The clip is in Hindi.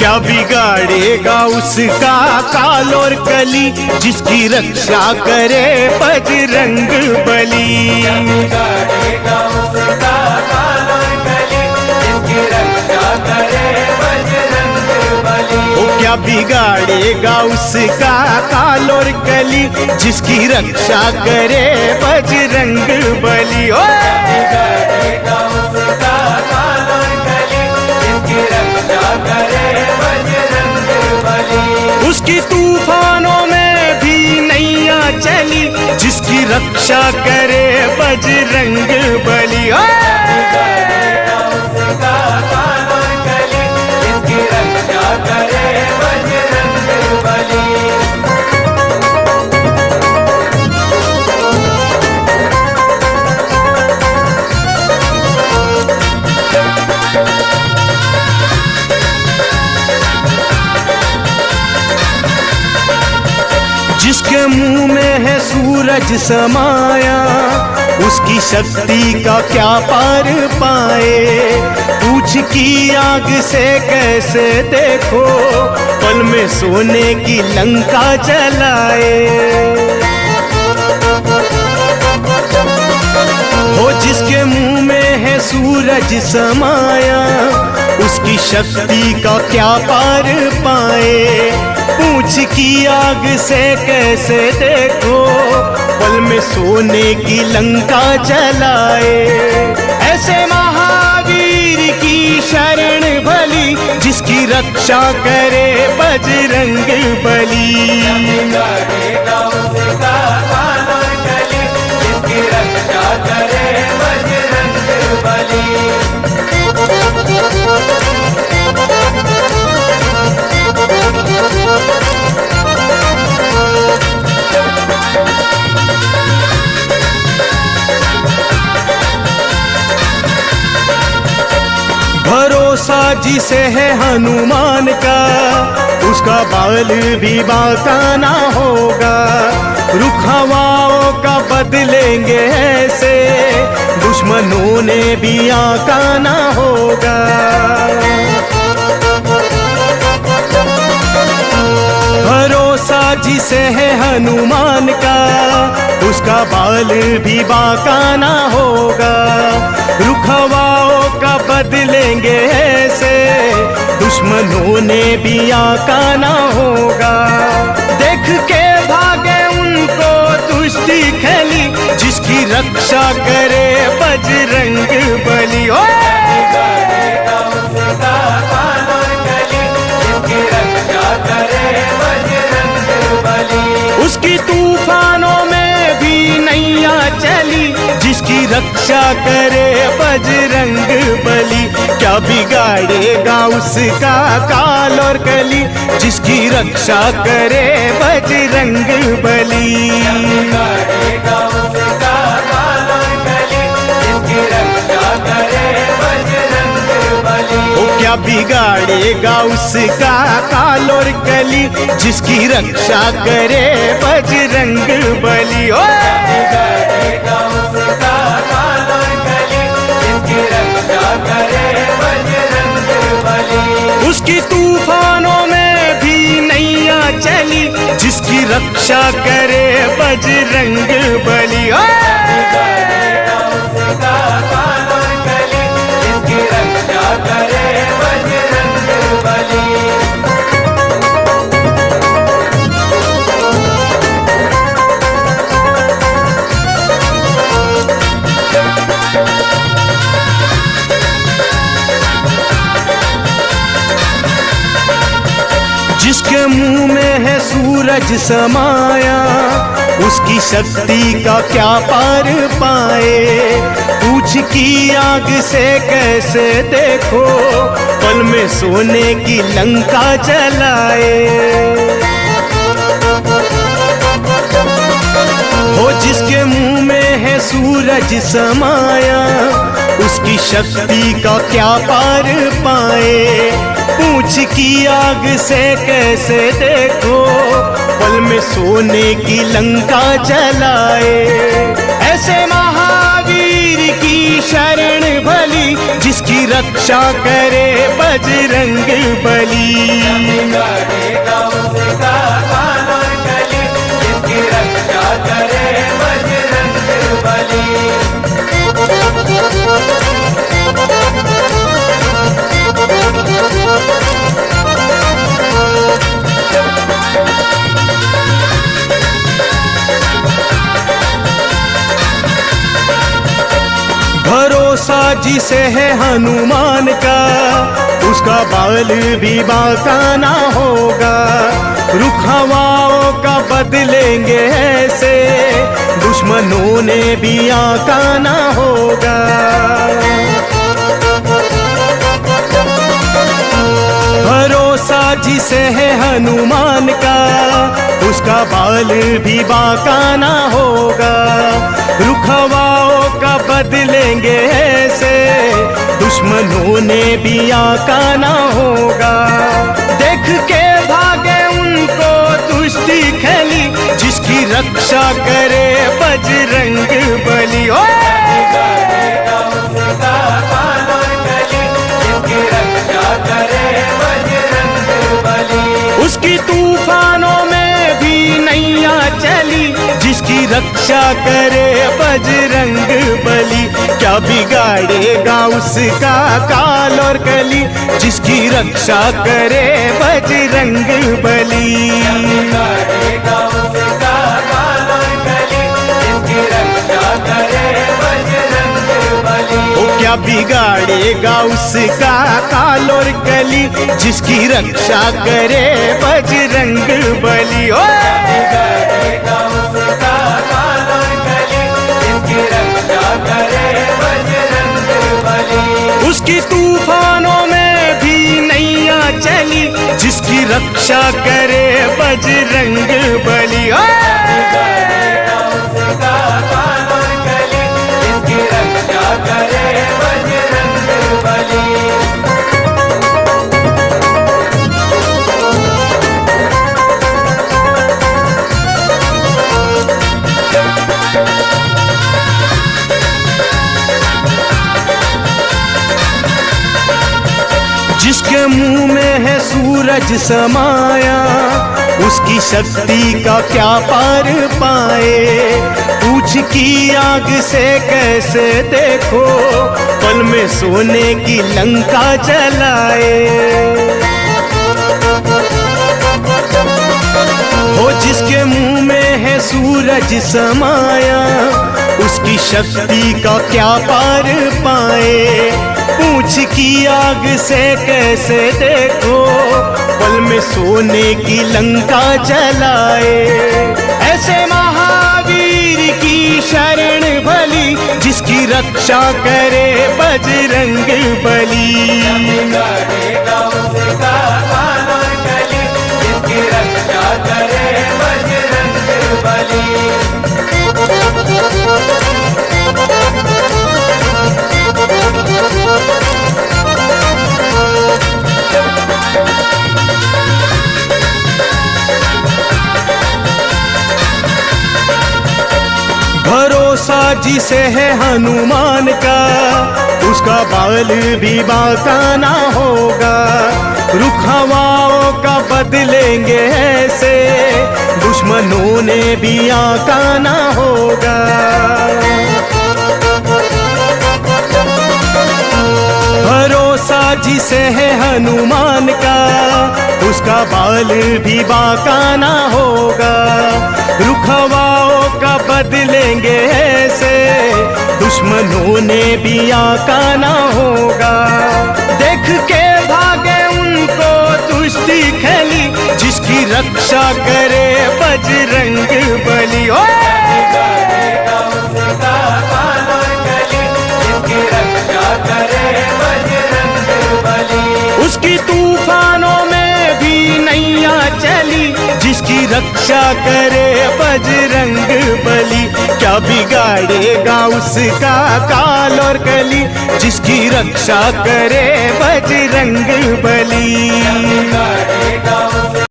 क्या बिगाड़ेगा उसका काल और कली, जिसकी रक्षा करे बजरंग बली। बिगाड़ेगा उसका काल और कली, जिसकी रक्षा करे बजरंग बली। ओ क्या बिगाड़ेगा उसका काल और कली, जिसकी रक्षा करे बजरंग बली। ओ बिगाड़ेगा उसका काल और कली, जिसकी रक्षा करे बजरंग बली। उसकी तूफानों में भी नैया चली, जिसकी रक्षा करे बजरंग बली। बिगाड़ेगा उसका काल और कली, जिसकी रक्षा करे बजरंग बली। जिसके मुंह में है सूरज समाया, उसकी शक्ति का क्या पार पाए। पूछ की आग से कैसे देखो, पल में सोने की लंका जलाए। हो जिसके मुंह में है सूरज समाया, उसकी शक्ति का क्या पार पाए। पूछ की आग से कैसे देखो, पल में सोने की लंका जलाए। ऐसे महावीर की शरण भली, जिसकी रक्षा करे बजरंग बली। बिगाड़ेगा उसका काल और कली, जिसकी रक्षा करे बजरंग बली। भरोसा जिसे है हनुमान का, उसका बाल भी बांका ना होगा। रुख हवाओं का बदलेंगे ऐसे, दुश्मनों ने भी आका ना होगा। भरोसा जिसे है हनुमान का, उसका बाल भी बांका ना होगा। रुख हवाओं का बदलेंगे ऐसे, दुश्मनों ने भी आका ना होगा। देख के भागे उनको दुष्टि खली, जिसकी रक्षा करे बजरंग बली। ओ बिगाड़ेगा उसका काल और कली, जिसकी रक्षा करे बजरंग बली। उसकी तूफानों में भी नैया चली, जिसकी रक्षा करे बजरंग बली। क्या बिगाड़ेगा उसका काल और कली, जिसकी रक्षा करे बजरंग बली। बिगाड़ेगा उसका काल और कली, जिसकी रक्षा करे बजरंग बली। ओ क्या बिगाड़ेगा उसका काल और कली, जिसकी रक्षा करे बजरंग बली। ओ बिगाड़ेगा उसका काल और कली, जिसकी रक्षा करे बजरंग बली। उसकी तूफानों में भी नैया चली, जिसकी रक्षा करे बजरंग बली। ओ बिगाड़ेगा उसका काल और कली, जिसकी रक्षा करे बजरंग बली। जिसके मुंह में है सूरज समाया, उसकी शक्ति का क्या पार पाए। पूछ की आग से कैसे देखो, पल में सोने की लंका जलाए। हो जिसके मुंह में है सूरज समाया, उसकी शक्ति का क्या पार पाए। पूछ की आग से कैसे देखो, पल में सोने की लंका जलाए। ऐसे महावीर की शरण भली, जिसकी रक्षा करे बजरंग बली। बिगाड़ेगा उसका काल और कली, जिसकी रक्षा करे बजरंग बली। भरोसा जिसे है हनुमान का, उसका बाल भी बांका ना होगा। रुख हवाओं का बदलेंगे ऐसे, दुश्मनों ने भी आका ना होगा। भरोसा जिसे है हनुमान का, उसका बाल भी बांका ना होगा। रुख हवाओं का बदलेंगे ऐसे, दुश्मनों ने भी आका ना होगा। देख के भागे उनको दुष्टि खली, जिसकी रक्षा करे बजरंग बली। बिगाड़ेगा उसका काल और कली, जिसकी रक्षा करे बजरंग बली। उसकी तूफानों में भी नैया चली, जिसकी रक्षा करे बजरंग बली। क्या बिगाड़ेगा उसका काल और कली, जिसकी रक्षा करे बजरंग बली। बिगाड़ेगा उसका काल और कली, जिसकी रक्षा करे बजरंग बली। ओ क्या बिगाड़ेगा उसका काल और कली, जिसकी रक्षा करे बजरंग बली। ओ बिगाड़ेगा उसका काल और कली, जिसकी रक्षा करे बजरंग बली। उसकी तूफानों में भी नैया चली, जिसकी रक्षा करे बजरंग बली। बिगाड़ेगा उसका काल और कली, जिसकी रक्षा करे बजरंग बली। जिसके मुंह में है सूरज समाया, उसकी शक्ति का क्या पार पाए। पूछ की आग से कैसे देखो, पल में सोने की लंका जलाए। हो जिसके मुंह में है सूरज समाया, उसकी शक्ति का क्या पार पाए। पूछ की आग से कैसे देखो, पल में सोने की लंका जलाए। ऐसे महावीर की शरण भली, जिसकी रक्षा करे बजरंग बली। बिगाड़ेगा उसका काल और कली, जिसकी रक्षा करे बजरंग बली। भरोसा जिसे है हनुमान का, उसका बाल भी बांका ना होगा। रुख हवाओं का बदलेंगे ऐसे, दुश्मनों ने भी आका ना होगा। भरोसा जिसे है हनुमान का, उसका बाल भी बांका ना होगा। रुख हवाओं का बदलेंगे ऐसे, दुश्मनों ने भी आका ना होगा। देख के भागे उनको दुष्टि खली, जिसकी रक्षा करे बजरंग बली। बिगाड़ेगा उसका काल और कली, जिसकी रक्षा करे बजरंग बली। उसकी तूफानों में भी नैया चली, जिसकी रक्षा करे बजरंग बली। क्या बिगाड़ेगा उसका काल और कली, जिसकी रक्षा करे बजरंग बली। बिगाड़ेगा